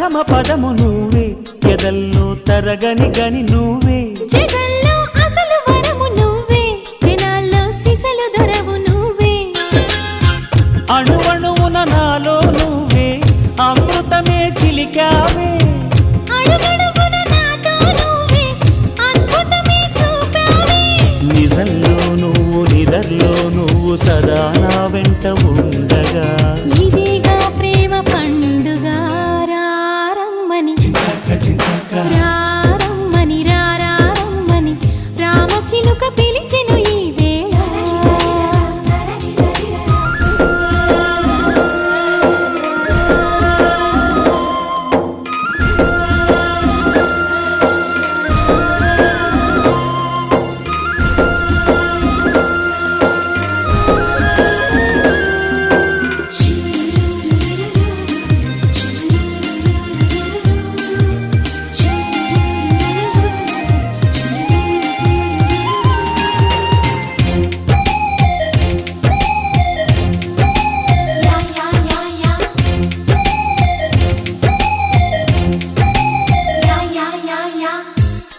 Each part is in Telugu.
ప్రథమ పదము నువ్వే, ఎదల్లో తరగని గని నువ్వే, జగల్లో అసలు వరము నువ్వే, జనాల్లో సిసలు దొరవు నువ్వే, అణువణువున నాలో నువ్వే, అమృతమే చిలికావే, అడుగడుగున నాతో నువ్వే, అద్భుతమే చూపావే. నిజంలో నువ్వు నిదర్లో నువ్వు సదా నా వెంట ఉండగా, ఇదేగా ప్రేమ పండుగ. రారమ్మని రారమ్మని రారమ్మని రామచిలుక పిలిచెను ఈ వేళ.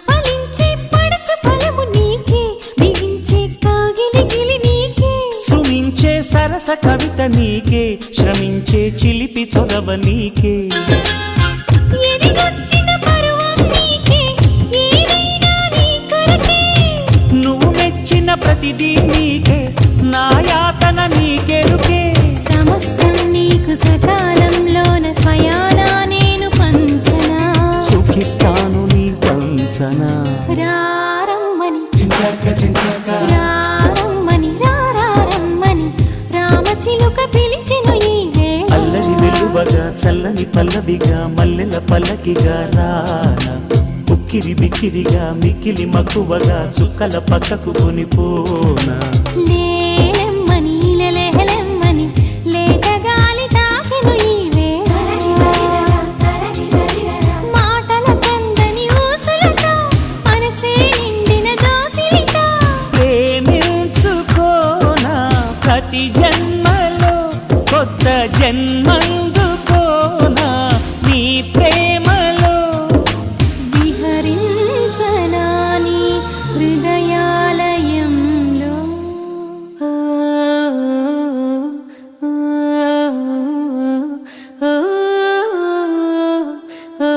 ఫలించే పడచ ఫలము నీకే, బిగించే కాగిలి గిలి నీకే, సుమించే సరస కవిత నీకే, శ్రమించే చిలిపి చొరవ నీకే, ఎదిగొచ్చిన పరువం నీకే, ఏదైనా నీ కొరకే. నువ్వు మెచ్చిన ప్రతిదీ నీకే, నా యాతన నీకెరుకే, సమస్తం నీకు సకాలంలోన స్వయానా నేను పంచనా. సుఖిస్తాను నీ పంచనా. రారమ్మని రారమ్మని రారమ్మని రామచిలుక పిలిచెను ఈ వేళ. అల్లరి వెలువగా చల్లని పల్లవిగా మల్లెల పల్లకిగా రానా, ఉక్కిరి బిక్కిరిగా మిక్కిలి మక్కువగా చుక్కల పక్కకు కొనిపోనా. లేలెమ్మని లెలెహలెమ్మని లేత గాలి తాకెను ఈ వేళ. మాటల కందని ఊసులతో మనసే నిండిన దోసిలితో, ప్రేమించుకోనా ప్రతి జన్మలో కొత్త జన్మందుకోనా నీ ప్రేమలో. విహరించనా నీ హృదయాలయంలో. ఓ, ఓ, ఓ, ఓ,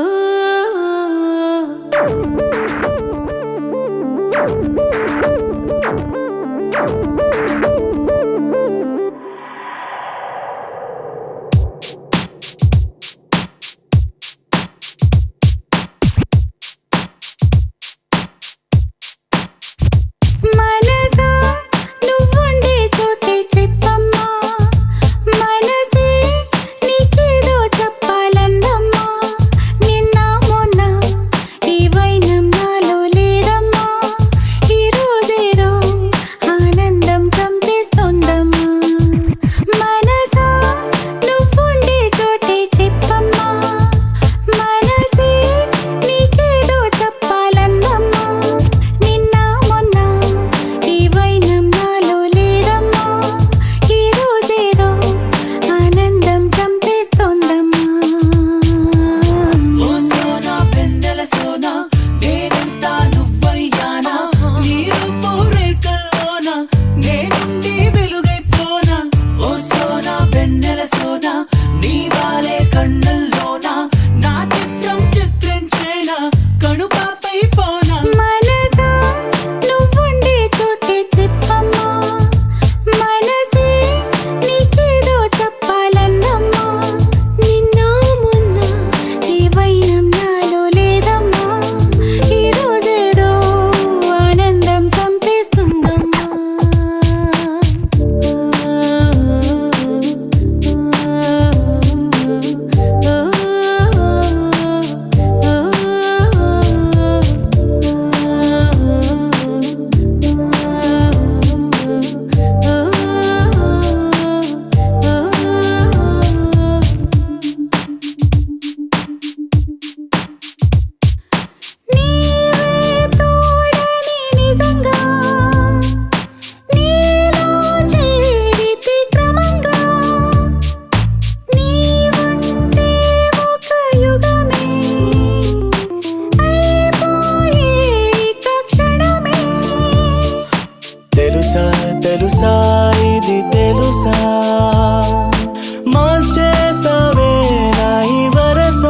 మార్చేసావే నా ఈ వరస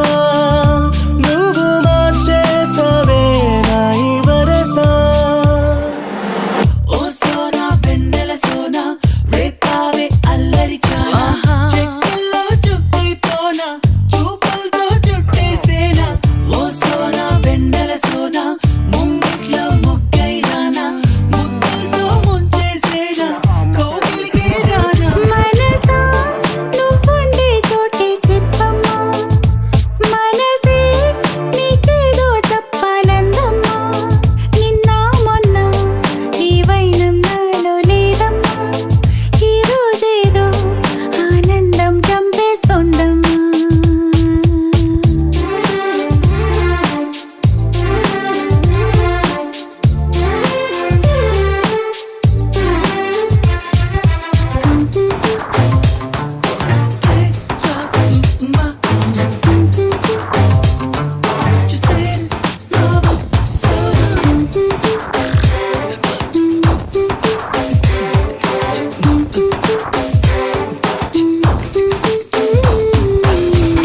నువ్వు మార్చేసావే నా ఈ వరస ఓ సోనా వెన్నెల సోనా రేపావే అల్లరి చానా చెక్కల్లో చుట్టిపోనా చూపులతో చుట్టేసేనా ఓ సోనా వెన్నెల సోనా ముంగిట్లో ముగ్గైరానా ముద్దులతో ముంచేసేనా కోగిలికి రానా మనసా నువ్వుండే చోటే చెప్పమ్మా మనసే నీకేదో చెప్పాలందమ్మా నిన్న మొన్న ఈ వైనం నాలో లేదమ్మా ఈ రోజేదో ఆనందం చంపేస్తోందమ్మా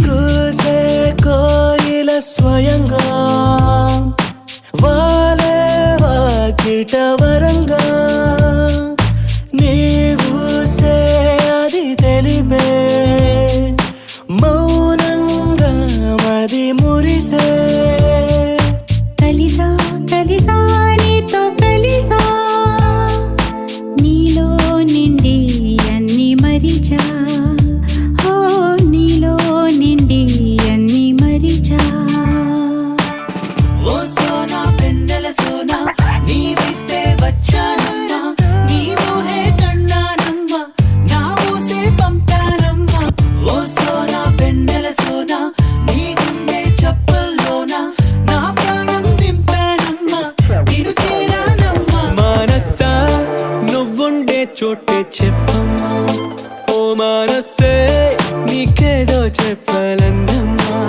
కూసే కోయిల స్వయంగా వాలే వాకిట వరంగా నీవూసే అది తెలిపే మౌనంగా మది మురిసే కలిసా కలిసా నీతో కలిసా నీలో నిండి అన్ని మరిచా ఓ నీలో నిండి అన్ని మరిచా ఓ సోనా వెన్నెల సోనా నీ విట్టే వచ్చానమ్మా నీ ఊహే కన్నానమ్మా నా ఊసే పంపానమ్మా ఓ సోనా వెన్నెల సోనా నీ గుండె చప్పుల్లోనా నా ప్రాణం దింపానమ్మా నిన్ను చేరానమ్మా మనసా నువ్వుండే చోటే చెప్పమ్మా ఓ మనసే నీకేదో చెప్పాలందమ్మా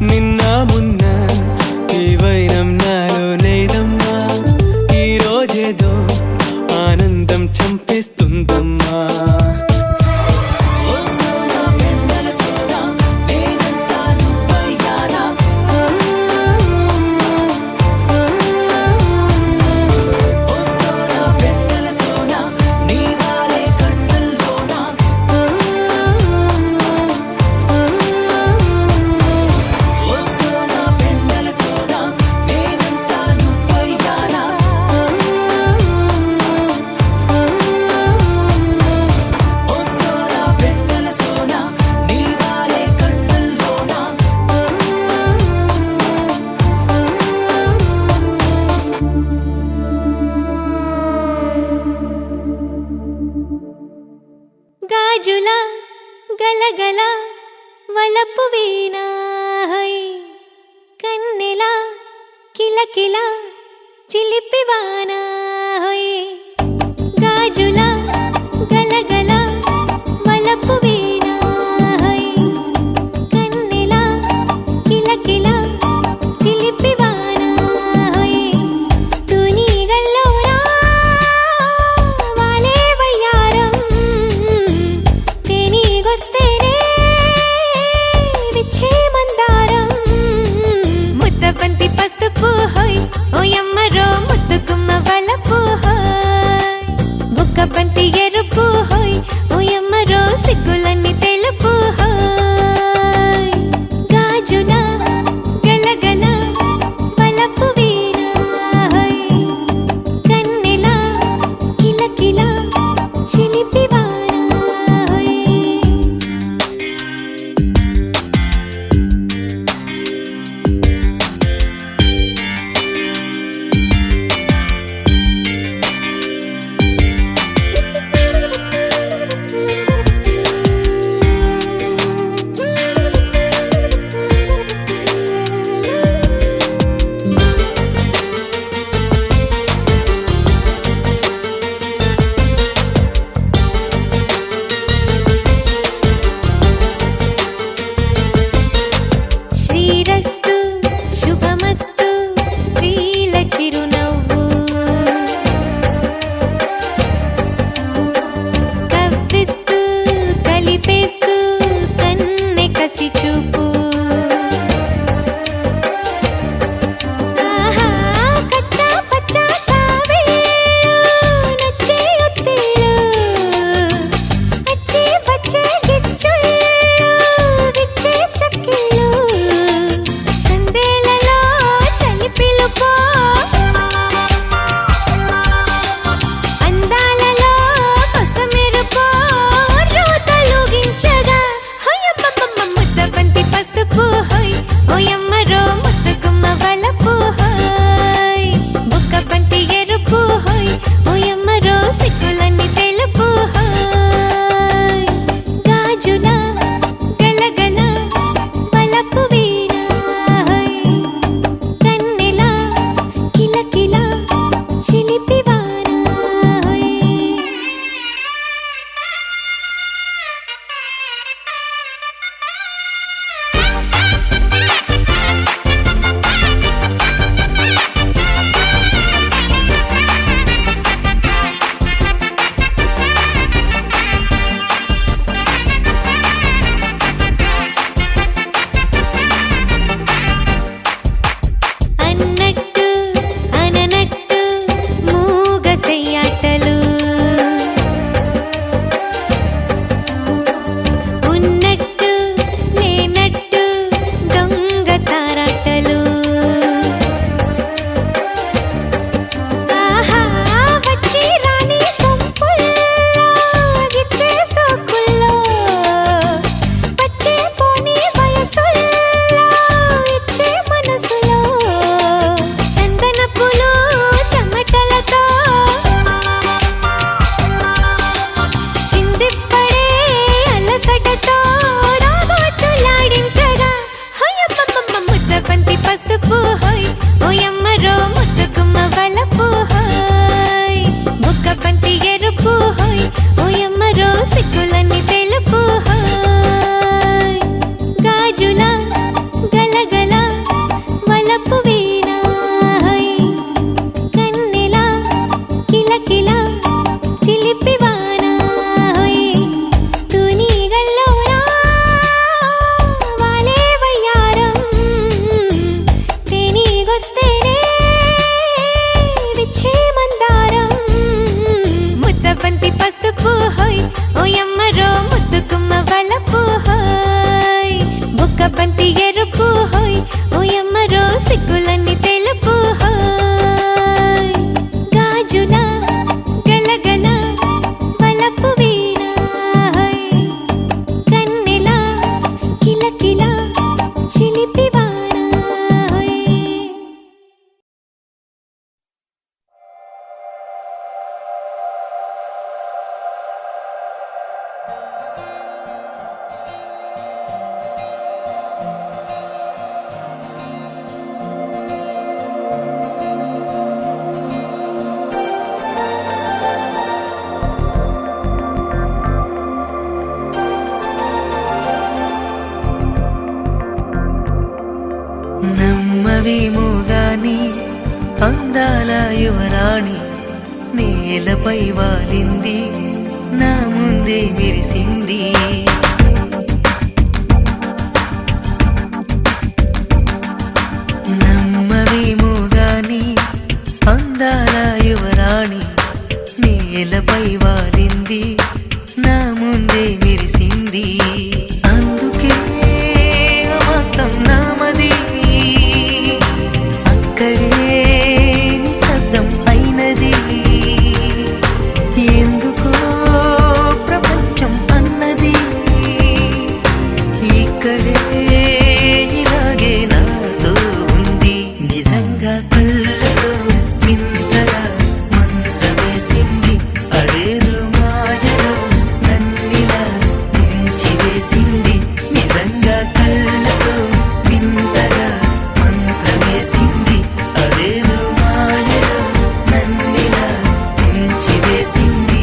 నిన్న మొన్న ఈ వైరం నాలో లేదమ్మా ఈ రోజేదో ఆనందం చంపేస్తుందమ్మా ఓ సోనా వెన్నెల సోనా నేనంతా నువ్వయ్యానా ఓ సోనా వెన్నెల సోనా నీ వాలే కన్నుల్లోనా ఓ సోనా వెన్నెల సోనా నేనంతా నువ్వయ్యానా ఓ సోనా వెన్నెల సోనా నీ వాలే కన్నుల్లోనా గాజుల గలగల వలపు వీణా హై కన్నెల కిలకిల చిలిపివానా హై గాజుల గలగల వలపు వీణా హై కన్నెల కిలకిల చిలిపివానా హై తుని గల్లోరా వాలే వయ్యారం తెనిగొస్తేనే విచ్చే మందారం ముద్దబంతి పసుపు హోయ్ ఓయమ్మరో ముద్దుగుమ్మ వలపు హోయ్ బుగ్గబంతి ఎరుపు హోయ్ యువరాణి నేలపై వాలింది నా ముందే మెరిసింది నమ్మవేమో గాని అందాల యువరాణి నేలపై వాలింది నా ముందే మెరిసింది అందుకే మొత్తం నామది అక్కడే నిశ్శబ్దం అయినది ఎందుకో ప్రపంచం అన్నది ఇక్కడే ఇలాగే నాతో ఉంది నిజంగా కళ్ళతో వింతగా మంత్రమేసింది అదేదో మాయలో నన్నిలా ముంచివేసింది నిజంగా కళ్ళతో వింతగా మంత్రమేసింది అదేదో మాయలో నన్నిలా ముంచివేసింది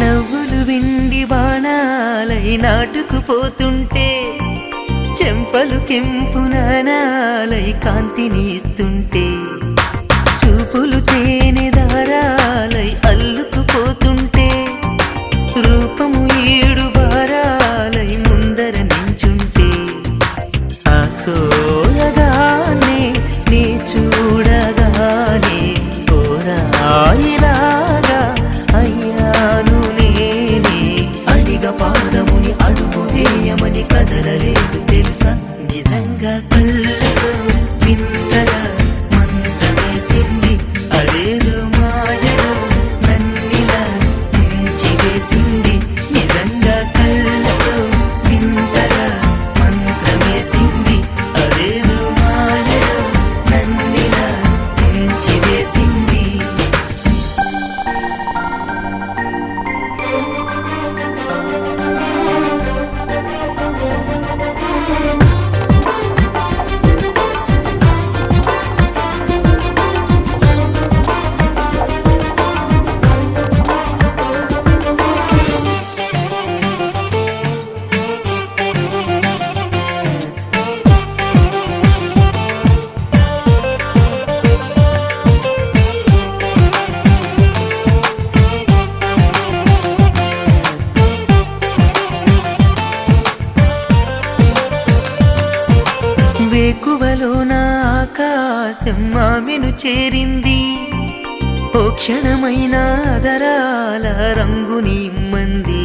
నవ్వులు విండి బాణాలై నాటుకుపోతుంటే చెంపలు కెంపు నాణాలై కాంతిని ఇస్తుంటే చూపులు తేనె దారాలై అల్లుకుపోతుంటే రూపము ఏడు బారాలై ముందర నించుంటే ఆసోయగానే నీ చూడగానే ఓరాయిలాగా అయ్యాను నేనే అడిగ పాదముని అడుగు వేయమని కదలలేదు తెలుసా నిజంగా కళ్ళతో వింతగా మంత్రమేసింది అదేదో మాయలో నన్నిలా ముంచివేసింది నిజంగా కళ్ళతో వింతగా మంత్రమేసింది అదేదో మాయలో నన్నిలా ముంచివేసింది వేకువలో నా ఆకాశం ఆమెను చేరింది ఓ క్షణమైన ఆదరాల రంగుని ఇమ్మంది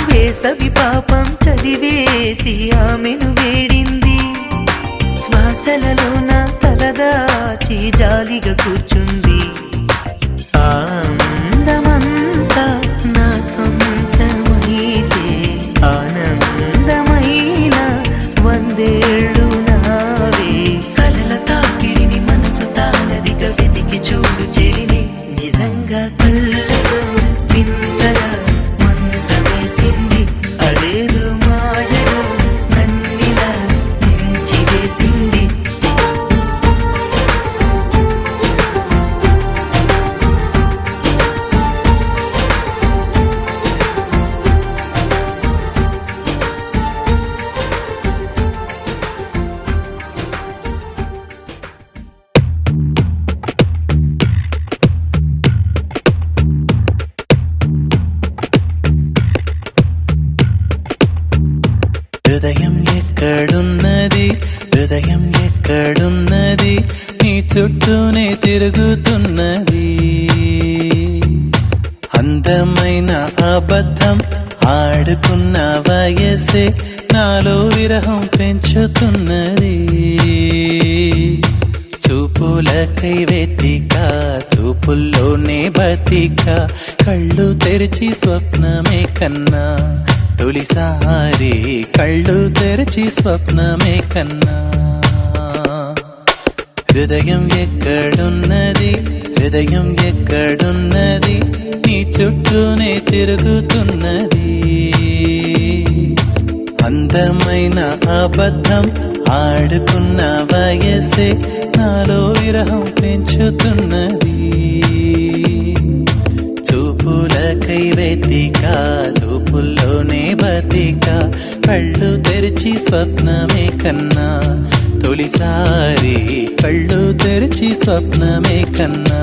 వేసవి పాపం చలివేసి ఆమెను వేడింది శ్వాసలలో నా తలదాచి జాలిగా కూర్చుంది ఆనందమంతా నా సొంతమైతే ఆనందమైన వందేళ్ళు నావే కలల తాకిడిని మనసు తానదిగా వెతికి చూడు చెలిని నిజంగా కళ్ళతో వింతగా మంత్రమేసింది అదేదో మాయలో నన్నిలా ముంచివేసింది హృదయం ఎక్కడున్నది హృదయం ఎక్కడున్నది నీ చుట్టూనే తిరుగుతున్నది అందమైన అబద్ధం ఆడుకున్న వయసే నాలో విరహం పెంచుతున్నది చూపులకై వెతిక చూపుల్లోనే బతిక కళ్ళు తెరిచి స్వప్నమే కన్నా తొలిసారి కళ్ళు తెరిచి స్వప్నమే కన్నా హృదయం ఎక్కడున్నది, హృదయం ఎక్కడున్నది, నీ చుట్టూనే తిరుగుతున్నది. అందమైన అబద్ధం ఆడుకున్న వయసే నాలో విరహం పెంచుతున్నది. చూపులకై వెతిక, చూపుల్లోనే బతిక, కళ్ళు తెరిచి స్వప్నమే కన్నా, తొలిసారి కళ్ళు తెరిచి స్వప్నమే కన్నా.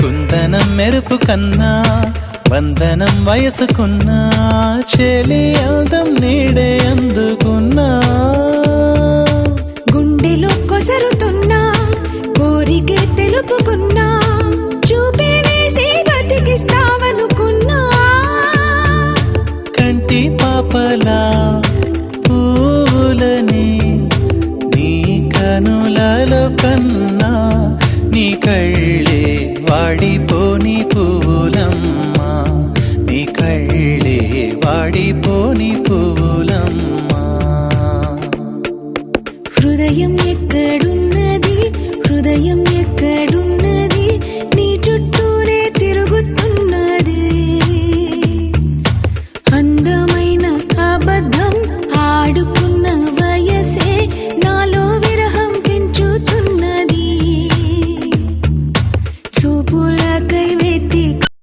కుందనం మెరుపు కన్నా వందనం వయసుకున్నా, చెలి అందం నీడే అందుకున్నా. గుండెలో కొసరుతున్నా కోరికే తెలుపుకున్నా, చూపే వేసి బతికిస్తావనుకున్నా. కంటి పాపలా పూలని నీ కనులలో కన్నా, నీ కళ్ళే వాడిపోని పూలమ్మా, నీ కళ్ళే వాడిపోని